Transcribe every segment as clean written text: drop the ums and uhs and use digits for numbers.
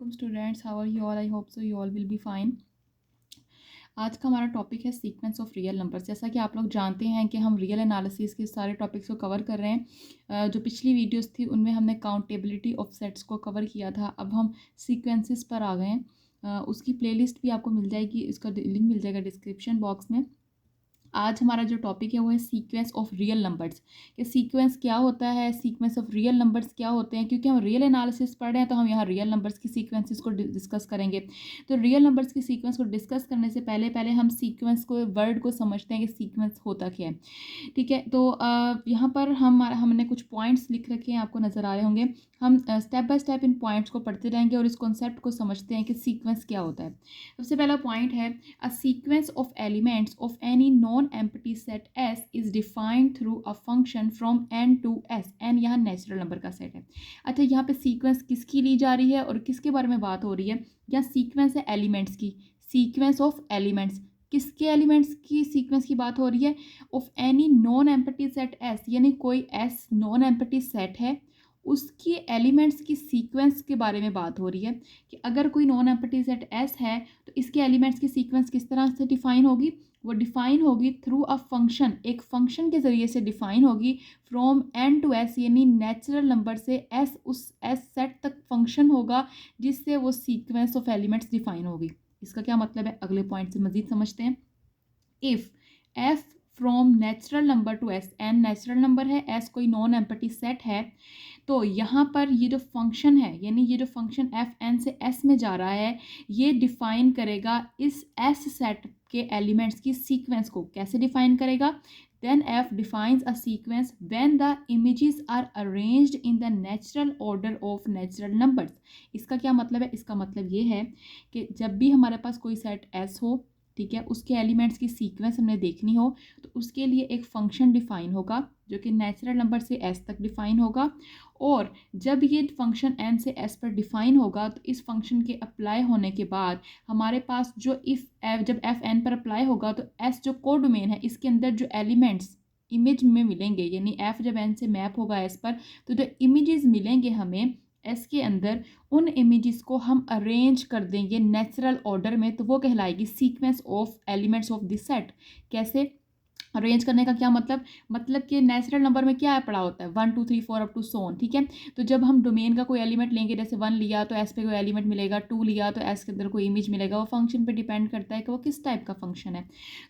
Welcome students, how are you all? I hope so you all will be fine. आज का हमारा topic है sequence of real numbers. जैसा कि आप लोग जानते हैं कि हम रियल एनालिसिस के सारे टॉपिक्स को कवर कर रहे हैं। जो पिछली वीडियोस थी उनमें हमने काउंटेबिलिटी ऑफ सेट्स को कवर किया था। अब हम सीक्वेंसेस पर आ गए हैं। उसकी प्लेलिस्ट भी आपको मिल जाएगी, इसका लिंक मिल जाएगा डिस्क्रिप्शन बॉक्स में। आज हमारा जो टॉपिक है वो है सीक्वेंस ऑफ रियल नंबर्स। कि सीक्वेंस क्या होता है, सीक्वेंस ऑफ रियल नंबर्स क्या होते हैं। क्योंकि हम रियल एनालिसिस पढ़ रहे हैं तो हम यहाँ रियल नंबर्स की सीक्वेंसेस को डिस्कस करेंगे। तो रियल नंबर्स की सीक्वेंस को डिस्कस करने से पहले पहले हम सीक्वेंस को, वर्ड को समझते हैं कि सीक्वेंस होता क्या है। ठीक है, तो यहाँ पर हमने कुछ पॉइंट्स लिख रखे हैं, आपको नज़र आ रहे होंगे। हम step by step in points को पढ़ते रहेंगे और इस कॉन्सेप्ट को समझते हैं कि सीक्वेंस क्या होता है। सबसे पहला पॉइंट है, a sequence of elements of any non empty set S is defined through a function from N to S। N यहाँ नेचुरल नंबर का सेट है। अच्छा, यहाँ पे सीक्वेंस किसकी ली जा रही है और किसके बारे में बात हो रही है? यहाँ सीक्वेंस है एलिमेंट्स की, सीक्वेंस ऑफ एलिमेंट्स। किसके एलिमेंट्स की सीक्वेंस की बात हो रही है? Of any non empty set S, यानी कोई S नॉन एम्प्टी सेट है, उसकी एलिमेंट्स की सीक्वेंस के बारे में बात हो रही है। कि अगर कोई नॉन एम्प्टी सेट S है तो इसके एलिमेंट्स की सीक्वेंस किस तरह से डिफाइन होगी? वो डिफाइन होगी थ्रू अ फंक्शन, एक फंक्शन के ज़रिए से डिफाइन होगी। फ्रॉम N to S, यानी नेचुरल नंबर से S, उस S सेट तक फंक्शन होगा जिससे वो सीक्वेंस ऑफ एलिमेंट्स डिफाइन होगी। इसका क्या मतलब है, अगले पॉइंट से मज़ीद समझते हैं। If F from natural number two S, N natural number है, S कोई नॉन एम्प्टी सेट है, तो यहाँ पर ये जो फंक्शन है, यानी ये जो फंक्शन एफ एन से एस में जा रहा है, ये डिफाइन करेगा इस एस सेट के एलिमेंट्स की सीक्वेंस को। कैसे डिफाइन करेगा? Then F defines a sequence when the images are arranged in the natural order of natural numbers. इसका क्या मतलब है? इसका मतलब ये है कि जब भी हमारे पास कोई सेट एस हो, ठीक है, उसके एलिमेंट्स की सीक्वेंस हमने देखनी हो तो उसके लिए एक फंक्शन डिफाइन होगा जो कि नेचुरल नंबर से एस तक डिफाइन होगा। और जब ये फंक्शन एन से एस पर डिफाइन होगा तो इस फंक्शन के अप्लाई होने के बाद हमारे पास जो जब एफ एन पर अप्लाई होगा तो एस जो कोडोमेन है, इसके अंदर जो एलिमेंट्स इमेज में मिलेंगे, यानी एफ जब एन से मैप होगा एस पर, तो जो इमेजेस मिलेंगे हमें एस के अंदर, उन इमेजेस को हम अरेंज कर देंगे नेचुरल ऑर्डर में, तो वो कहलाएगी sequence of elements of this set. कैसे अरेंज करने का क्या मतलब? मतलब कि नेचुरल नंबर में क्या पड़ा होता है, 1 2 3 4 अप टू सोन। ठीक है, तो जब हम डोमेन का कोई एलिमेंट लेंगे, जैसे 1 लिया तो एस पे कोई एलिमेंट मिलेगा, 2 लिया तो एस के अंदर कोई इमेज मिलेगा। वो फंक्शन पे डिपेंड करता है कि वो किस टाइप का फंक्शन है।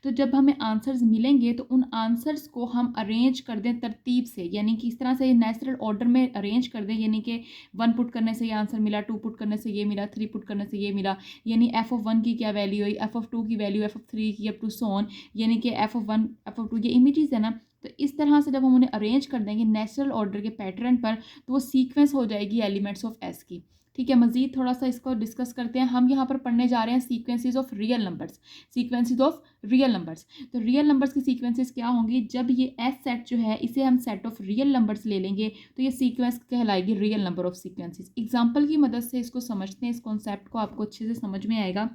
तो जब हमें आंसर्स मिलेंगे तो उन आंसर्स को हम अरेंज कर दें तरतीब से, यानी कि इस तरह से नेचुरल ऑर्डर में अरेंज कर दें, यानी कि 1 पुट करने से ये आंसर मिला, 2 पुट करने से ये मिला, 3 पुट करने से ये मिला, यानी एफ ऑफ 1 की क्या वैल्यू हुई, एफ ऑफ 2 की वैल्यू, एफ ऑफ 3 की, अप टू सोन, यानी कि एफ ऑफ 1 एफ ऑफ 2 ये इमेजेस है ना। तो इस तरह से जब हम उन्हें अरेंज कर देंगे नेचुरल ऑर्डर के पैटर्न पर तो वो सीक्वेंस हो जाएगी एलिमेंट्स ऑफ एस की। ठीक है, मजीद थोड़ा सा इसको डिस्कस करते हैं। हम यहाँ पर पढ़ने जा रहे हैं sequences of real numbers, sequences of real numbers. तो रियल नंबर्स की सीक्वेंसेस क्या होंगी? जब ये एस सेट जो है इसे हम सेट ऑफ रियल नंबर्स ले लेंगे तो ये सीक्वेंस कहलाएगी real number of sequences. Example की मदद से इसको समझते हैं, इस कॉन्सेप्ट को आपको अच्छे से समझ में आएगा।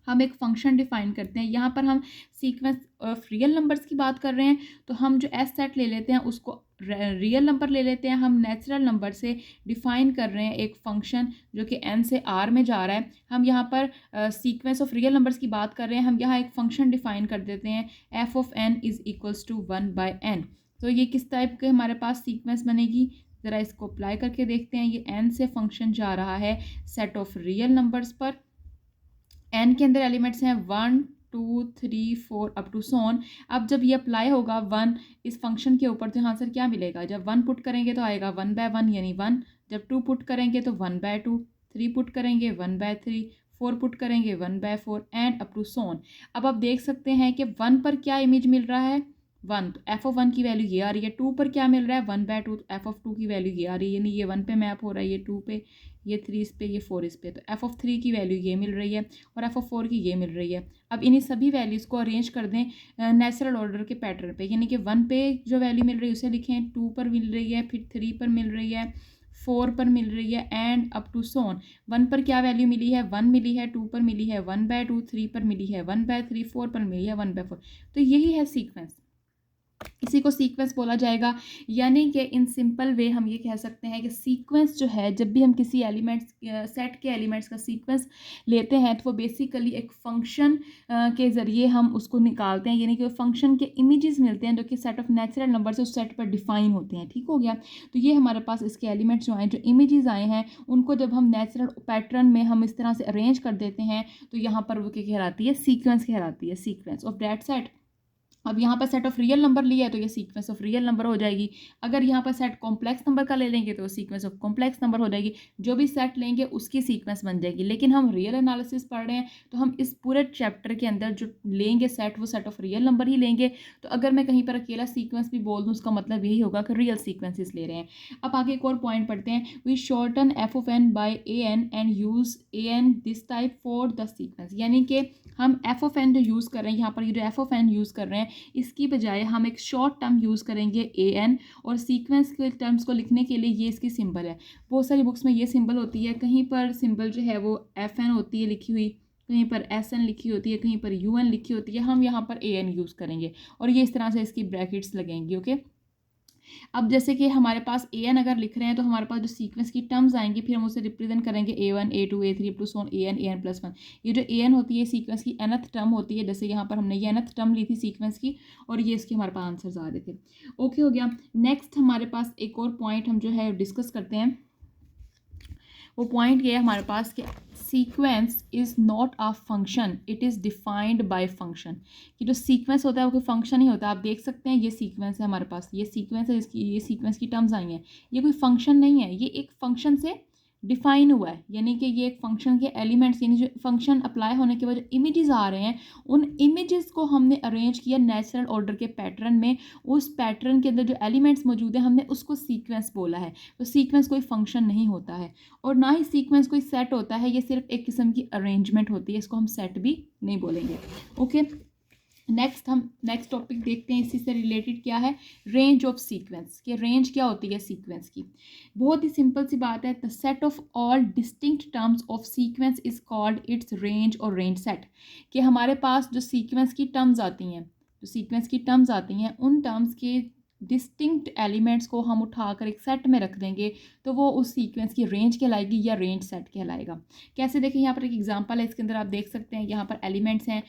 हम एक फंक्शन डिफाइन करते हैं, यहाँ पर हम सीक्वेंस ऑफ रियल नंबर्स की बात कर रहे हैं, तो हम जो एस सेट ले लेते हैं उसको रियल नंबर ले लेते हैं। हम नेचुरल नंबर से डिफाइन कर रहे हैं एक फंक्शन जो कि एन से आर में जा रहा है। हम यहाँ पर सीक्वेंस ऑफ रियल नंबर्स की बात कर रहे हैं, हम यहाँ एक फंक्शन डिफाइन कर देते हैं, F of N is equals to 1/n। तो ये किस टाइप के हमारे पास सीक्वेंस बनेगी? ज़रा इसको अप्लाई करके देखते हैं। ये एन से फंक्शन जा रहा है सेट ऑफ रियल नंबर्स पर, एन के अंदर एलिमेंट्स हैं 1 2 3 4 अप टू सोन। अब जब ये अप्लाई होगा 1 इस फंक्शन के ऊपर तो यहाँ आंसर क्या मिलेगा? जब 1 पुट करेंगे तो आएगा 1/1 यानी 1, जब 2 पुट करेंगे तो 1/2, 3 पुट करेंगे 1/3, 4 पुट करेंगे 1/4 एंड अप टू सोन। अब आप देख सकते हैं कि 1 पर क्या इमेज मिल रहा है? 1, तो एफ ऑफ 1 की वैल्यू ये आ रही है। 2 पर क्या मिल रहा है? 1/2, तो एफ ऑफ 2 की वैल्यू ये आ रही है, यानी ये 1 पे मैप हो रहा है, ये 2 पे, ये 3 इस पे, ये 4 इस पे, तो एफ ऑफ 3 की वैल्यू ये मिल रही है और एफ ऑफ 4 की ये मिल रही है। अब इन्हीं सभी वैल्यूज़ को अरेंज कर दें नेचुरल ऑर्डर के पैटर्न पे, यानी कि 1 पे जो वैल्यू मिल रही है उसे लिखें, 2 पर मिल रही है, फिर 3 पर मिल रही है, 4 पर मिल रही है एंड अप टू सोन। 1 पर क्या वैल्यू मिली है? 1 मिली है, 2 पर मिली है 1/2, 3 पर मिली है 1/3, 4 पर मिली है 1/4। तो यही है सीक्वेंस। इसी को सीक्वेंस बोला जाएगा। यानी कि इन सिंपल वे हम ये कह सकते हैं कि सीक्वेंस जो है, जब भी हम किसी एलिमेंट्स सेट के एलिमेंट्स का सीक्वेंस लेते हैं तो वो बेसिकली एक फंक्शन के ज़रिए हम उसको निकालते हैं, यानी कि फंक्शन के इमेजेस मिलते हैं जो कि सेट ऑफ नेचुरल नंबर से उस सेट पर डिफाइन होते हैं। ठीक हो गया। तो ये हमारे पास इसके एलिमेंट्स जो आए, जो इमेजेस आए हैं, उनको जब हम नेचुरल पैटर्न में हम इस तरह से अरेंज कर देते हैं तो यहाँ पर वो क्या कहलाती है, सीक्वेंस कहलाती है, सीक्वेंस ऑफ दैट सेट। अब यहाँ पर सेट ऑफ रियल नंबर लिया है तो ये सीक्वेंस ऑफ रियल नंबर हो जाएगी। अगर यहाँ पर सेट कॉम्प्लेक्स नंबर का ले लेंगे तो सीक्वेंस ऑफ कॉम्प्लेक्स नंबर हो जाएगी। जो भी सेट लेंगे उसकी सीक्वेंस बन जाएगी। लेकिन हम रियल एनालिसिस पढ़ रहे हैं तो हम इस पूरे चैप्टर के अंदर जो लेंगे सेट, वो सेट ऑफ रियल नंबर ही लेंगे। तो अगर मैं कहीं पर अकेला सीक्वेंस भी बोल दूँ उसका मतलब यही होगा कि रियल सीक्वेंसेस ले रहे हैं। अब आगे एक और पॉइंट पढ़ते हैं। We shorten F of N by A N and use A N this type for the sequence. यानी कि हम एफ ऑफ एन जो यूज़ कर रहे हैं, यहाँ पर ये जो एफ ऑफ एन यूज़ कर रहे हैं, इसकी बजाय हम एक शॉर्ट टर्म यूज़ करेंगे ए एन, और सीक्वेंस के टर्म्स को लिखने के लिए ये इसकी सिंबल है। बहुत सारी बुक्स में ये सिंबल होती है, कहीं पर सिंबल जो है वो एफ एन होती है लिखी हुई, कहीं पर एस एन लिखी होती है, कहीं पर यू एन लिखी होती है। हम यहाँ पर ए एन यूज़ करेंगे और ये इस तरह से इसकी ब्रैकेट्स लगेंगी। ओके। अब जैसे कि हमारे पास ए एन अगर लिख रहे हैं तो हमारे पास जो सीक्वेंस की टर्म्स आएंगी, फिर हम उसे रिप्रेजेंट करेंगे A1 A2 A3 up to so on A N plus one. ये जो ए एन होती है सीक्वेंस की nth टर्म होती है। जैसे यहाँ पर हमने ये nth टर्म ली थी सीक्वेंस की, और ये इसके हमारे पास आंसर्स आ रहे थे। ओके हो गया। नेक्स्ट हमारे पास एक और पॉइंट हम जो है डिस्कस करते हैं। वो पॉइंट ये है हमारे पास कि sequence is not a function, it is defined by function. कि जो सीक्वेंस होता है वो कोई फंक्शन ही होता है। आप देख सकते हैं ये सीक्वेंस है हमारे पास, ये सीक्वेंस है, इसकी ये सीक्वेंस की टर्म्स आई हैं। ये कोई फंक्शन नहीं है, ये एक फंक्शन से डिफाइन हुआ है। यानी कि ये एक फंक्शन के एलिमेंट्स, यानी जो फंक्शन अप्लाई होने के बाद जो इमेजेस आ रहे हैं, उन इमेजेस को हमने अरेंज किया नेचुरल ऑर्डर के पैटर्न में। उस पैटर्न के अंदर जो एलिमेंट्स मौजूद हैं हमने उसको सीक्वेंस बोला है। तो सीक्वेंस कोई फंक्शन नहीं होता है और ना ही सीक्वेंस कोई सेट होता है। ये सिर्फ एक किस्म की अरेंजमेंट होती है, इसको हम सेट भी नहीं बोलेंगे। ओके। नेक्स्ट टॉपिक देखते हैं, इसी से रिलेटेड क्या है, रेंज ऑफ सीक्वेंस। कि रेंज क्या होती है सीक्वेंस की। बहुत ही सिंपल सी बात है। The set of all distinct terms of sequence is called its range और रेंज सेट। कि हमारे पास जो सीक्वेंस की टर्म्स आती हैं, जो सीक्वेंस की टर्म्स आती हैं, उन टर्म्स के डिस्टिंक्ट एलिमेंट्स को हम उठाकर एक सेट में रख देंगे तो वो उस सीक्वेंस की रेंज कहलाएगी या रेंज सेट कहलाएगा। कैसे देखें, यहाँ पर एक एग्जांपल है, इसके अंदर आप देख सकते हैं यहाँ पर एलिमेंट्स हैं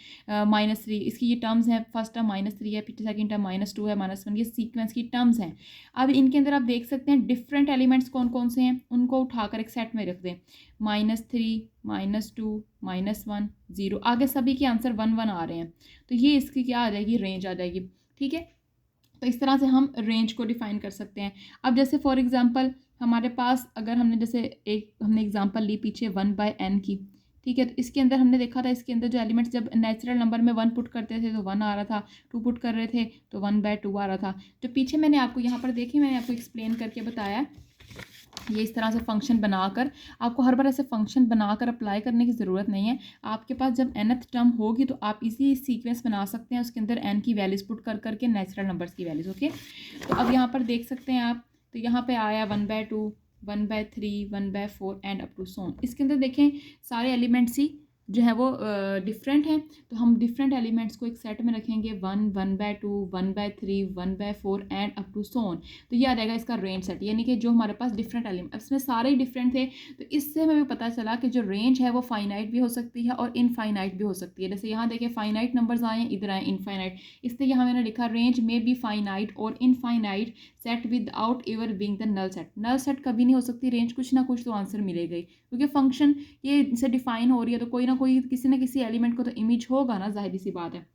-3, इसकी ये टर्म्स हैं। फर्स्ट टर्म -3 है, फिर सेकंड टर्म -2 है, -1, ये सीक्वेंस की टर्म्स हैं। अब इनके अंदर आप देख सकते हैं डिफरेंट एलिमेंट्स कौन कौन से हैं, उनको उठाकर एक सेट में रख दें। -3 -2 -1 0, आगे सभी के आंसर 1 1 आ रहे हैं, तो ये इसकी क्या आ जाएगी, रेंज आ जाएगी। ठीक है। तो इस तरह से हम रेंज को डिफाइन कर सकते हैं। अब जैसे फॉर एग्जांपल हमारे पास अगर हमने जैसे एक हमने एग्जांपल ली पीछे 1/n की। ठीक है। तो इसके अंदर हमने देखा था, इसके अंदर जो एलिमेंट्स जब नेचुरल नंबर में 1 पुट करते थे तो 1 आ रहा था, 2 पुट कर रहे थे तो 1/2 आ रहा था। जो पीछे मैंने आपको यहाँ पर देखिए, मैंने आपको एक्सप्लेन करके बताया, ये इस तरह से फंक्शन बनाकर, आपको हर बार ऐसे फंक्शन बनाकर अप्लाई करने की ज़रूरत नहीं है। आपके पास जब nth टर्म होगी तो आप इसी सीक्वेंस बना सकते हैं, उसके अंदर n की वैल्यूज़ पुट कर करके नेचुरल नंबर्स की वैल्यूज़। ओके। तो अब यहाँ पर देख सकते हैं आप, तो यहाँ पे आया 1/2 1/3 1/4 एंड अप टू सो। इसके अंदर देखें सारे एलिमेंट्स ही जो है वो डिफरेंट हैं। तो हम डिफरेंट एलिमेंट्स को एक सेट में रखेंगे, 1 1/2 1/3 1/4 and up to so on. तो ये आ जाएगा इसका रेंज सेट। यानी कि जो हमारे पास डिफरेंट एलिमेंट, इसमें सारे ही डिफरेंट थे, तो इससे हमें भी पता चला कि जो रेंज है वो फाइनाइट भी हो सकती है और इनफाइनाइट भी हो सकती है। जैसे यहाँ देखिए फाइनाइट नंबर्स आए हैं, इधर आए इनफाइनाइट, इसलिए यहाँ मैंने लिखा रेंज में बी फाइनाइट और infinite set without ever being the null set. Null set कभी नहीं हो सकती रेंज, कुछ ना कुछ तो आंसर मिलेगा ही, क्योंकि फंक्शन ये से डिफाइन हो रही है तो कोई ना कोई किसी न किसी एलिमेंट को तो इमेज होगा ना, जाहिर सी बात है।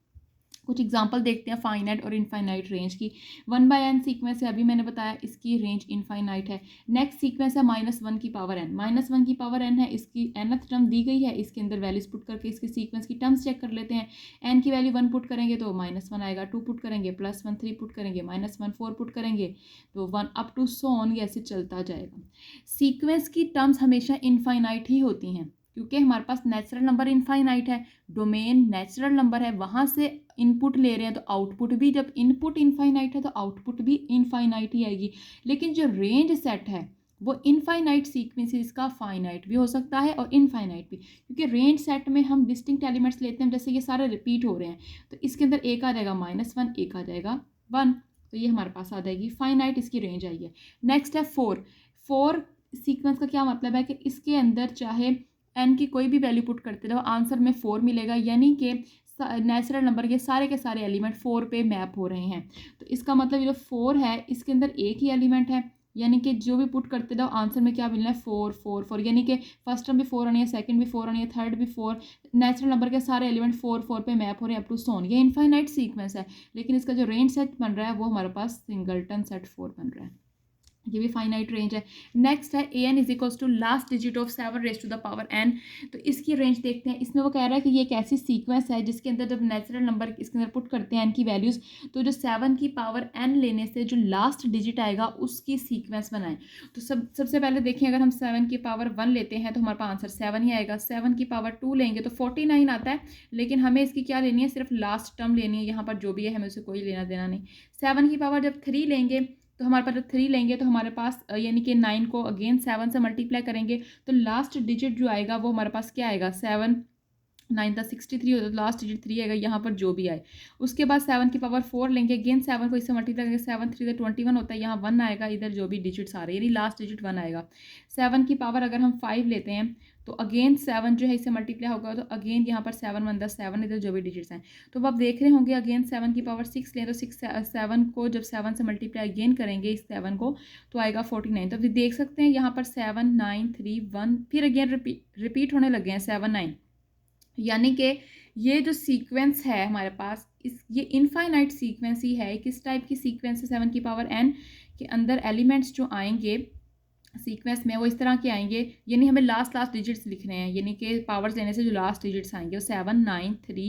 कुछ एग्जांपल देखते हैं फाइनाइट और इनफाइनाइट रेंज की। 1/n सीक्वेंस है, अभी मैंने बताया इसकी रेंज इनफाइनाइट है। नेक्स्ट सीक्वेंस है -1 की पावर n, -1 की पावर n है, इसकी nth टर्म दी गई है, इसके अंदर वैल्यूज पुट करके इसके सीक्वेंस की टर्म्स चेक कर लेते हैं। n की वैल्यू 1 पुट करेंगे तो -1 आएगा, 2 पुट करेंगे +1, 3 पुट करेंगे -1, 4 पुट करेंगे तो 1 अप टू सो ऑन, ऐसे चलता जाएगा। सीक्वेंस की टर्म्स हमेशा इनफाइनाइट ही होती हैं क्योंकि हमारे पास नेचुरल नंबर इनफाइनाइट है, डोमेन नेचुरल नंबर है, वहाँ से इनपुट ले रहे हैं तो आउटपुट भी, जब इनपुट इनफाइनाइट है तो आउटपुट भी इनफाइनाइट ही आएगी। लेकिन जो रेंज सेट है वो इनफाइनाइट सीक्वेंसेस का फाइनाइट भी हो सकता है और इनफाइनाइट भी, क्योंकि रेंज सेट में हम डिस्टिंक्ट एलिमेंट्स लेते हैं। जैसे ये सारे रिपीट हो रहे हैं तो इसके अंदर एक आ जाएगा -1, एक आ जाएगा 1, तो ये हमारे पास आ जाएगी फाइनाइट, इसकी रेंज आई है। नेक्स्ट है 4 सीक्वेंस का क्या मतलब है कि इसके अंदर चाहे n की कोई भी वैल्यू पुट करते रहो आंसर में 4 मिलेगा, यानी कि नेचुरल नंबर के सारे एलिमेंट 4 पे मैप हो रहे हैं। तो इसका मतलब ये जो 4 है इसके अंदर एक ही एलिमेंट है, यानी कि जो भी पुट करते रहो आंसर में क्या मिलना है 4 4 4, यानी कि फर्स्ट टर्म भी 4 आनी है, सेकंड भी 4 आनी है, थर्ड भी 4, नेचुरल नंबर के सारे एलिमेंट 4 4 पे मैप हो रहे हैं अप टू सोन। ये इनफाइनाइट सीक्वेंस है, लेकिन इसका जो रेंज सेट बन रहा है वो हमारे पास सिंगलटन सेट 4 बन रहा है। ये भी फाइनाइट रेंज है। नेक्स्ट है an is equals to last digit of 7 raise to the power n। तो इसकी रेंज देखते हैं। इसमें वो कह रहा है कि ये एक ऐसी सीक्वेंस है जिसके अंदर जब नेचुरल नंबर इसके अंदर पुट करते हैं n की वैल्यूज़, तो जो 7 की पावर n लेने से जो लास्ट डिजिट आएगा उसकी सीक्वेंस बनाएं। तो सबसे पहले देखें, अगर हम 7 की पावर 1 लेते हैं तो हमारे पास आंसर 7 ही आएगा। 7 की पावर 2 लेंगे तो 49 आता है, लेकिन हमें इसकी क्या लेनी है, सिर्फ लास्ट टर्म लेनी है। यहाँ पर जो भी है हमें उसे कोई लेना देना नहीं। 7 की पावर जब 3 लेंगे तो हमारे पास 3 लेंगे तो हमारे पास यानी कि 9 को अगेन 7 से मल्टीप्लाई करेंगे तो लास्ट डिजिट जो आएगा वो हमारे पास क्या आएगा, 7 9 था 63 होता है, तो लास्ट डिजिट 3 आएगा यहाँ पर जो भी आए। उसके बाद 7 की पावर 4 लेंगे, अगेन 7 को इससे मल्टीप्लाई करेंगे, 7 3 21 होता है, यहाँ 1 आएगा, इधर जो भी डिजिट्स आ रहे हैं यानी लास्ट डिजिट 1 आएगा। 7 की पावर अगर हम 5 लेते हैं तो अगेन 7 जो है इससे मल्टीप्लाई होगा, तो अगेन यहाँ पर 7 1 10 7, इधर जो भी डिजिट्स हैं। तो अब आप देख रहे होंगे अगेन 7 की पावर 6 लें तो 7 को जब 7 से मल्टीप्लाई अगेन करेंगे इस 7 को तो आएगा 49। तो आप देख सकते हैं यहाँ पर 7 9 3 1 फिर अगेन रिपीट होने लगे हैं 7 9, यानी कि ये जो सीक्वेंस है हमारे पास ये इनफाइनाइट सीक्वेंस ही है। किस टाइप की सीक्वेंस है, 7 की पावर n के अंदर एलिमेंट्स जो आएंगे सीक्वेंस में वो इस तरह के आएंगे, यानी हमें लास्ट डिजिट्स लिख रहे हैं, यानी कि पावर्स लेने से जो लास्ट डिजिट्स आएंगे वो 7 9 3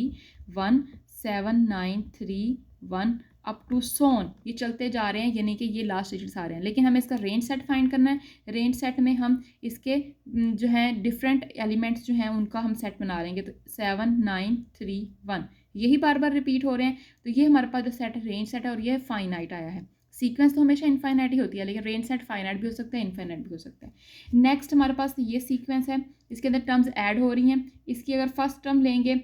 1 7 9 3 1 अप टू सोन, ये चलते जा रहे हैं, यानी कि ये लास्ट डिजिट्स आ रहे हैं। लेकिन हमें इसका रेंज सेट फाइंड करना है। रेंज सेट में हम इसके जो है डिफरेंट एलिमेंट्स जो हैं उनका हम सेट बना लेंगे। तो 7 9 3 1 यही बार बार रिपीट हो रहे हैं, तो ये हमारे पास जो सेट है रेंज सेट है और ये फाइनाइट आया है। सीक्वेंस तो हमेशा इनफाइनाइट ही होती है, लेकिन रेंज सेट फाइनाइट भी हो सकता है, इनफाइनाइट भी हो सकता है। नेक्स्ट हमारे पास ये सीक्वेंस है, इसके अंदर टर्म्स ऐड हो रही हैं। इसकी अगर फर्स्ट टर्म लेंगे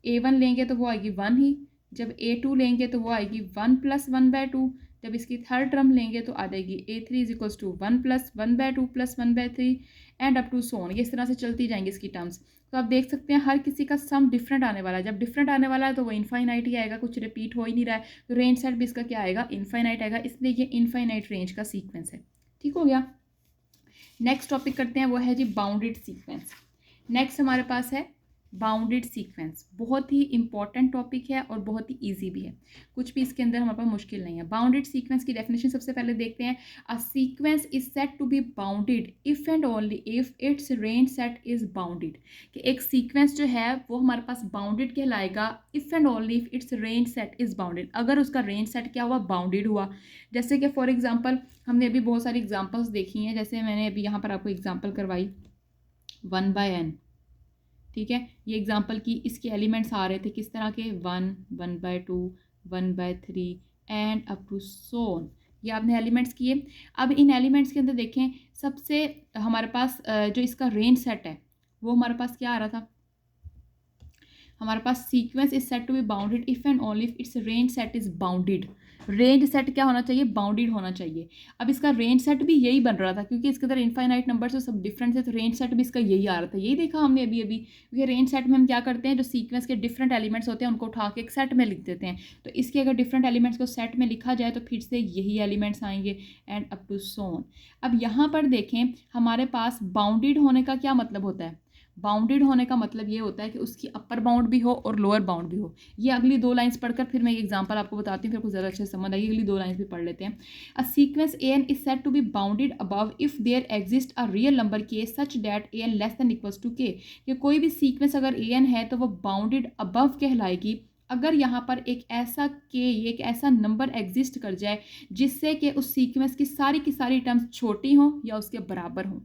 a1 लेंगे तो वो आएगी 1 ही, जब a2 लेंगे तो वो आएगी 1 + 1/2, जब इसकी थर्ड टर्म लेंगे तो आ जाएगी a3 = 1 + 1/2 + 1/3 एंड अप टू सोन। ये इस तरह से चलती जाएंगी इसकी टर्म्स। तो आप देख सकते हैं हर किसी का सम डिफरेंट आने वाला है। जब डिफरेंट आने वाला है तो वो इनफाइनाइट ही आएगा, कुछ रिपीट हो ही नहीं रहा है, तो रेंज सेट भी इसका क्या आएगा, इनफाइनाइट आएगा, इसलिए ये इनफाइनाइट रेंज का सीक्वेंस है। ठीक हो गया। नेक्स्ट टॉपिक करते हैं, वो है जी बाउंडेड सीक्वेंस। नेक्स्ट हमारे पास है बाउंडेड सीक्वेंस। बहुत ही इंपॉर्टेंट टॉपिक है और बहुत ही इजी भी है, कुछ भी इसके अंदर हमारे पास मुश्किल नहीं है। बाउंडेड सीक्वेंस की डेफिनेशन सबसे पहले देखते हैं। A sequence is set to be bounded if and only if its range set is bounded. कि एक सीक्वेंस जो है वो हमारे पास बाउंडेड कहलाएगा if and only if its range set is bounded, अगर उसका रेंज सेट क्या हुआ, बाउंडेड हुआ। जैसे कि फॉर एग्जाम्पल हमने अभी बहुत सारी एग्जाम्पल्स देखी हैं, जैसे मैंने अभी यहाँ पर आपको एग्जाम्पल करवाई 1/n, ठीक है। ये एग्जाम्पल की इसके एलिमेंट्स आ रहे थे किस तरह के, 1 1/2 1/3 एंड अप टू सोन। ये आपने एलिमेंट्स किए। अब इन एलिमेंट्स के अंदर देखें सबसे हमारे पास जो इसका रेंज सेट है वो हमारे पास क्या आ रहा था, हमारे पास sequence is set to be bounded if and only if its range set is bounded. Range set क्या होना चाहिए, बाउंडेड होना चाहिए। अब इसका रेंज सेट भी यही बन रहा था, क्योंकि इसके अंदर इनफाइनाइट नंबर से सब डिफरेंट है, तो रेंज सेट भी इसका यही आ रहा था। यही देखा हमने अभी अभी, क्योंकि रेंज सेट में हम क्या करते हैं, जो सीक्वेंस के डिफरेंट एलिमेंट्स होते हैं उनको उठा के एक सेट में लिख देते हैं। तो इसके अगर डिफरेंट एलिमेंट्स को सेट में लिखा जाए तो फिर से यही एलिमेंट्स आएंगे एंड अप टू सोन। अब यहाँ पर देखें हमारे पास बाउंडेड होने का क्या मतलब होता है। बाउंडेड होने का मतलब ये होता है कि उसकी अपर बाउंड भी हो और लोअर बाउंड भी हो। ये अगली 2 लाइंस पढ़कर फिर मैं एग्जांपल आपको बताती हूँ, फिर कुछ ज़्यादा अच्छे से समझ आएगी। अगली 2 लाइंस भी पढ़ लेते हैं। A sequence an is set to be bounded above if there exist a real number k such that an less than equals to k। कि कोई भी सीक्वेंस अगर an है तो वो बाउंडेड अबव कहलाएगी अगर यहाँ पर एक ऐसा नंबर एग्जिस्ट कर जाए जिससे कि उस सीक्वेंस की सारी टर्म्स छोटी हों या उसके बराबर हों।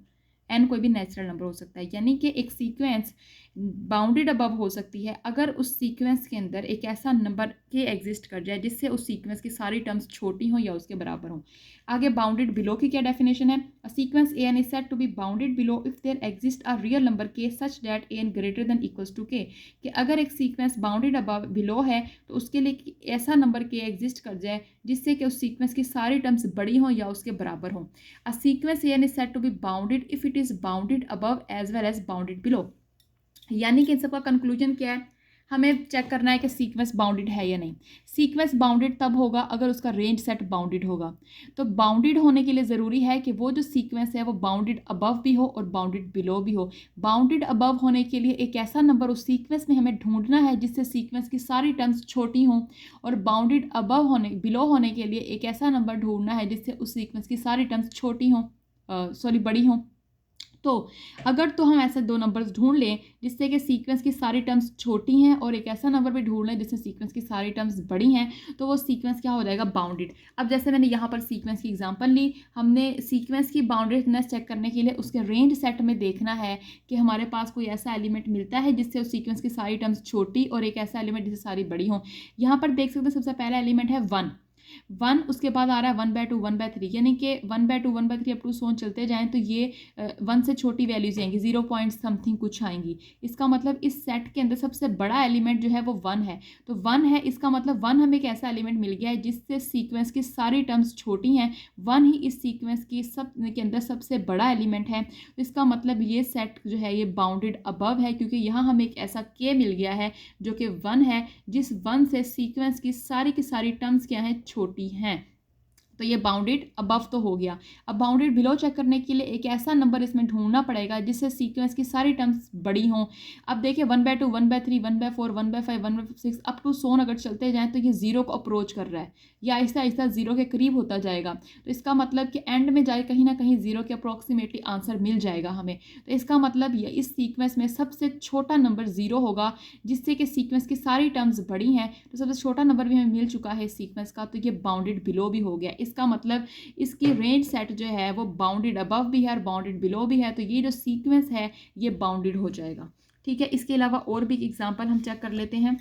n कोई भी नेचुरल नंबर हो सकता है, यानी कि एक सीक्वेंस बाउंडेड अबव हो सकती है अगर उस सीक्वेंस के अंदर एक ऐसा नंबर के एग्जिस्ट कर जाए जिससे उस सीक्वेंस की सारी टर्म्स छोटी हों या उसके बराबर हों। आगे बाउंडेड बिलो की क्या डेफिनेशन है? A sequence A N is said to be bounded below if there exist a real number k such that a n greater than equals to k, कि अगर एक सीक्वेंस बाउंडेड अबव बिलो है तो उसके लिए ऐसा number के exist कर जाए जिससे कि उस सीक्वेंस की सारी टर्म्स बड़ी हों या उसके बराबर हों। A sequence A N is said to be bounded if it is bounded above as well as bounded below. यानी कि इन सबका कंक्लूजन क्या है? हमें चेक करना है कि सीक्वेंस बाउंडेड है या नहीं। सीक्वेंस बाउंडेड तब होगा अगर उसका रेंज सेट बाउंडेड होगा। तो बाउंडेड होने के लिए ज़रूरी है कि वो जो सीक्वेंस है वो बाउंडेड अबव भी हो और बाउंडेड बिलो भी हो। बाउंडेड अबव होने के लिए एक ऐसा नंबर उस सीक्वेंस में हमें ढूंढना है जिससे सीक्वेंस की सारी टर्म्स छोटी हों, और बाउंडेड अबव होने बिलो होने के लिए एक ऐसा नंबर ढूंढना है जिससे उस सीक्वेंस की सारी टर्म्स छोटी हों, बड़ी हों। तो अगर तो हम ऐसे दो नंबर्स ढूंढ लें जिससे कि सीक्वेंस की सारी टर्म्स छोटी हैं और एक ऐसा नंबर भी ढूंढ लें जिससे सीक्वेंस की सारी टर्म्स बड़ी हैं, तो वो सीक्वेंस क्या हो जाएगा? बाउंडेड। अब जैसे मैंने यहाँ पर सीक्वेंस की एग्जांपल ली, हमने सीक्वेंस की बाउंडेडनेस चेक करने के लिए उसके रेंज सेट में देखना है कि हमारे पास कोई ऐसा एलिमेंट मिलता है जिससे उस सीक्वेंस की सारी टर्म्स छोटी और एक ऐसा एलिमेंट जिससे सारी बड़ी हों। यहाँ पर देख सकते हैं सबसे पहला एलिमेंट है 1, उसके बाद आ रहा है 1/2, 1/3, यानी कि 1/2, 1/3 अप टू सोन चलते जाएं तो ये 1 से छोटी वैल्यूज आएंगी, 0 पॉइंट समथिंग कुछ आएंगी। इसका मतलब इस सेट के अंदर सबसे बड़ा एलिमेंट जो है वो 1 है। तो 1 है, इसका मतलब 1 हमें एक ऐसा एलिमेंट मिल गया है जिससे सीक्वेंस की सारी टर्म्स छोटी हैं। 1 ही इस सीक्वेंस की के अंदर सबसे बड़ा एलिमेंट है। तो इसका मतलब ये सेट जो है ये बाउंडेड अबव है, क्योंकि यहाँ हमें एक ऐसा के मिल गया है जो कि 1 है, जिस 1 से सीक्वेंस की सारी टर्म्स क्या हैं? छोटी हैं। तो ये बाउंडेड अबव तो हो गया। अब बाउंडेड बिलो चेक करने के लिए एक ऐसा नंबर इसमें ढूंढना पड़ेगा जिससे सीक्वेंस की सारी टर्म्स बड़ी हों। अब देखिए 1/2, 1/3, 1/4, 1/5, 1/6 अप टू सोन अगर चलते जाएं तो ये 0 को अप्रोच कर रहा है या आहिस्ता आहिस्ता 0 के करीब होता जाएगा। तो इसका मतलब कि एंड में जाए कहीं ना कहीं 0 के अप्रोक्सीमेटली आंसर मिल जाएगा हमें। तो इसका मतलब ये इस सीक्वेंस में सबसे छोटा नंबर 0 होगा जिससे कि सीक्वेंस की सारी टर्म्स बड़ी हैं। तो सबसे छोटा नंबर भी हमें मिल चुका है इस सीक्वेंस का, तो ये बाउंडेड बिलो भी हो गया। इसका मतलब इसकी रेंज सेट जो है वो बाउंडेड अबव भी है और बाउंडेड बिलो भी है। तो ये जो सीक्वेंस है ये बाउंडेड हो जाएगा। ठीक है, इसके अलावा और भी एग्जांपल हम चेक कर लेते हैं।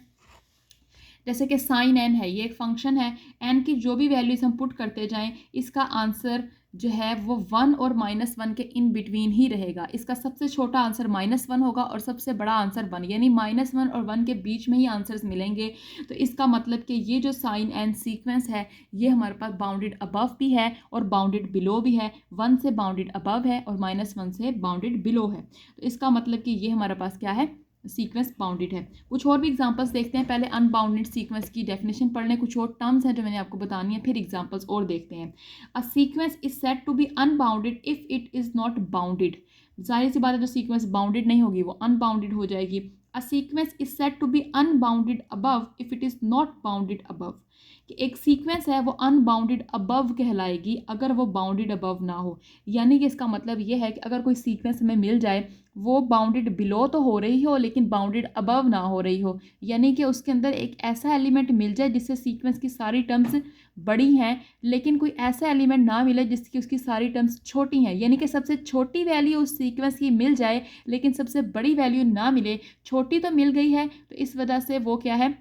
जैसे कि साइन एन है, ये एक फंक्शन है। एन की जो भी वैल्यूज हम पुट करते जाएं इसका आंसर जो है वो 1 और -1 के इन बिटवीन ही रहेगा। इसका सबसे छोटा आंसर -1 होगा और सबसे बड़ा आंसर 1, यानी -1 और 1 के बीच में ही आंसर्स मिलेंगे। तो इसका मतलब कि ये जो साइन एन सीक्वेंस है ये हमारे पास बाउंडेड अबव भी है और बाउंडेड बिलो भी है। 1 से बाउंडेड अबव है और -1 से बाउंडेड बिलो है। तो इसका मतलब कि ये हमारे पास क्या है? सीक्वेंस बाउंडेड है। कुछ और भी एग्जांपल्स देखते हैं। पहले अनबाउंडेड सीक्वेंस की डेफिनेशन पढ़ लें, कुछ और टर्म्स हैं जो मैंने आपको बतानी है, फिर एग्जांपल्स और देखते हैं। A sequence is said to be unbounded if it is not bounded. जाहिर सी बात है जो सीक्वेंस बाउंडेड नहीं होगी वो अनबाउंडेड हो जाएगी। A sequence is said to be unbounded above if it is not bounded above, कि एक सीक्वेंस है वो अनबाउंडेड अबव कहलाएगी अगर वो बाउंडेड अबव ना हो। यानी कि इसका मतलब ये है कि अगर कोई सीक्वेंस हमें मिल जाए वो बाउंडेड बिलो तो हो रही हो लेकिन बाउंडेड अबव ना हो रही हो, यानी कि उसके अंदर एक ऐसा एलिमेंट मिल जाए जिससे सीक्वेंस की सारी टर्म्स बड़ी हैं लेकिन कोई ऐसा एलिमेंट ना मिले जिसकी उसकी सारी टर्म्स छोटी हैं, यानी कि सबसे छोटी वैल्यू उस सीक्वेंस की मिल जाए लेकिन सबसे बड़ी वैल्यू ना मिले। छोटी तो मिल गई है तो इस वजह से वो क्या है,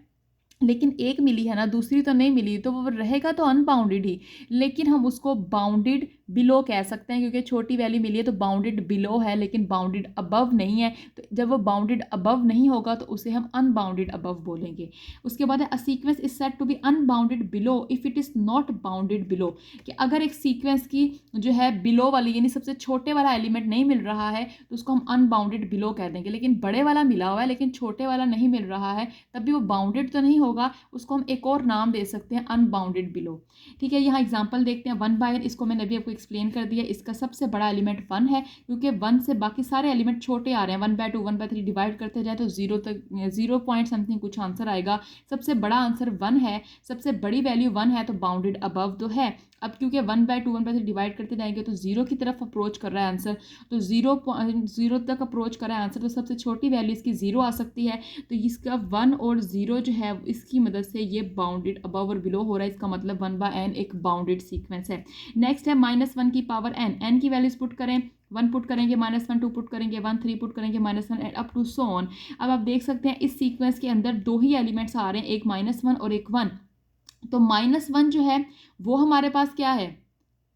लेकिन एक मिली है ना, दूसरी तो नहीं मिली, तो वो रहेगा तो अनबाउंडेड ही, लेकिन हम उसको बाउंडेड बिलो कह सकते हैं क्योंकि छोटी वैल्यू मिली है तो बाउंडेड बिलो है लेकिन बाउंडेड अबव नहीं है। तो जब वो बाउंडेड अबव नहीं होगा तो उसे हम अनबाउंडेड अबव बोलेंगे। उसके बाद है a sequence is said to be unbounded below if it is not bounded below, कि अगर एक सीक्वेंस की जो है बिलो वाली यानी सबसे छोटे वाला एलिमेंट नहीं मिल रहा है तो उसको हम अनबाउंडेड बिलो कह देंगे। लेकिन बड़े वाला मिला हुआ है लेकिन छोटे वाला नहीं मिल रहा है तब भी वो बाउंडेड तो नहीं होगा, उसको हम एक और नाम दे सकते हैं अनबाउंडेड बिलो। ठीक है, यहाँ एग्जांपल देखते हैं। 1/n, इसको मैंने अभी आपको एक्सप्लेन कर दिया। इसका सबसे बड़ा एलिमेंट 1 है क्योंकि 1 से बाकी सारे एलिमेंट छोटे आ रहे हैं। 1/2, 1/3 डिवाइड करते जाए तो 0 तक 0 पॉइंट समथिंग कुछ आंसर आएगा। सबसे बड़ा आंसर 1 है, सबसे बड़ी वैल्यू 1 है तो बाउंडेड अबव तो है। अब क्योंकि 1/2, 1/3 डिवाइड करते जाएंगे तो 0 की तरफ अप्रोच कर रहा है आंसर, तो 0 तक अप्रोच कर रहा है आंसर, तो सबसे छोटी वैल्यू इसकी 0 आ सकती है। तो इसका 1 और 0 जो है इसकी मदद से ये बाउंडेड अबव और बिलो हो रहा है। इसका मतलब 1/n एक बाउंडेड सीक्वेंस है। नेक्स्ट है -1 की पावर n, n की वैल्यूज पुट करें 1 पुट करेंगे -1, 2 पुट करेंगे 1, 3 पुट करेंगे -1 and up to so on. अब आप देख सकते हैं इस सीक्वेंस के अंदर 2 ही एलिमेंट्स आ रहे हैं, एक -1 और एक 1। तो -1 जो है वो हमारे पास क्या है,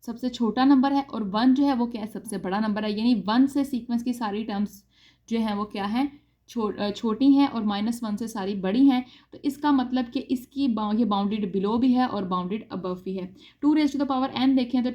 सबसे छोटा नंबर है, और 1 जो है वो क्या है, सबसे बड़ा नंबर है। यानी 1 से सीक्वेंस की सारी टर्म्स जो हैं वो क्या है, छोटी हैं, और -1 से सारी बड़ी हैं। तो इसका मतलब कि इसकी ये बाउंडेड बिलो भी है और बाउंडेड अबव भी है। 2 raise to the power n देखें तो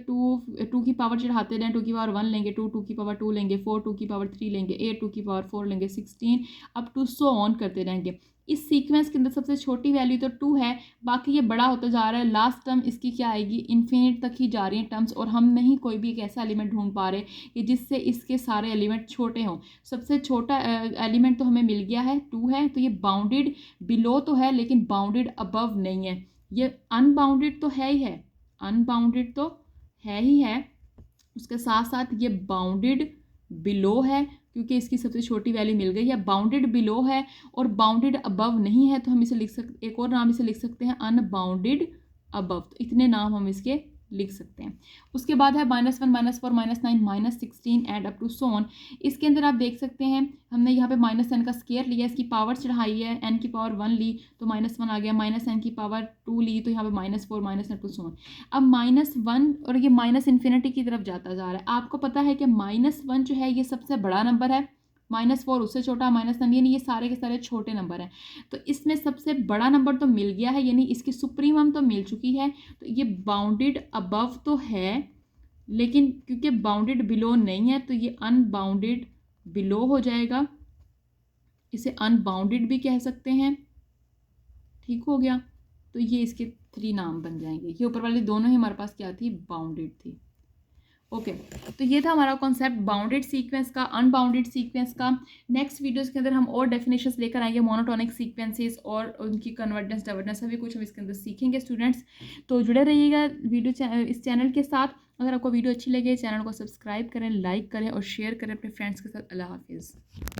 2 की पावर चढ़ाते रहें, 2 की पावर 1 लेंगे, 2 की पावर 2 लेंगे, 4 2 की पावर 3 लेंगे, 8 2 की पावर 4 लेंगे, 16 अप टू सो ऑन करते रहेंगे। इस सीक्वेंस के अंदर सबसे छोटी वैल्यू तो 2 है, बाकी ये बड़ा होता जा रहा है। लास्ट टर्म इसकी क्या आएगी, इन्फिनिट तक ही जा रही हैं टर्म्स, और हम नहीं कोई भी एक ऐसा एलिमेंट ढूंढ पा रहे कि जिससे इसके सारे एलिमेंट छोटे हों। सबसे छोटा एलिमेंट तो हमें मिल गया है, 2 है, तो ये बाउंडेड बिलो तो है लेकिन बाउंडेड अबव नहीं है। ये अनबाउंडेड तो है ही है, अनबाउंडेड तो है ही है, उसके साथ साथ ये बाउंडेड बिलो है क्योंकि इसकी सबसे छोटी वैल्यू मिल गई है। बाउंडेड बिलो है और बाउंडेड अबव नहीं है, तो हम इसे लिख सकते, एक और नाम इसे लिख सकते हैं अनबाउंडेड अबव। तो इतने नाम हम इसके लिख सकते हैं। उसके बाद है -1 -4 -9 -16 and up to so on. इसके अंदर आप देख सकते हैं हमने यहाँ पे -n का स्केयर लिया, इसकी पावर चढ़ाई है, n की पावर 1 ली तो -1 आ गया, -n की पावर 2 ली तो यहाँ पे -4 -n टू सो ऑन। अब -1 और ये माइनस इन्फिनिटी की तरफ जाता जा रहा है। आपको पता है कि -1 जो है ये सबसे बड़ा नंबर है, -4 उससे छोटा, -9 यानी ये सारे के सारे छोटे नंबर हैं। तो इसमें सबसे बड़ा नंबर तो मिल गया है, यानी इसकी सुप्रीमम तो मिल चुकी है। तो ये बाउंडेड अबव तो है, लेकिन क्योंकि बाउंडेड बिलो नहीं है तो ये अनबाउंडेड बिलो हो जाएगा। इसे अनबाउंडेड भी कह सकते हैं, ठीक हो गया। तो ये इसके 3 नाम बन जाएंगे। ये ऊपर वाली दोनों ही हमारे पास क्या थी, बाउंडेड थी। ओके तो ये था हमारा कॉन्सेप्ट बाउंडेड सीक्वेंस का, अनबाउंडेड सीक्वेंस का। नेक्स्ट वीडियोस के अंदर हम और डेफिनेशंस लेकर आएंगे, मोनोटोनिक सीक्वेंसेस और उनकी कन्वर्जेंस डिवर्जेंस सभी कुछ हम इसके अंदर सीखेंगे स्टूडेंट्स। तो जुड़े रहिएगा इस चैनल के साथ। अगर आपको वीडियो अच्छी लगे चैनल को सब्सक्राइब करें, लाइक करें और शेयर करें अपने फ्रेंड्स के साथ। अल्लाह हाफिज़।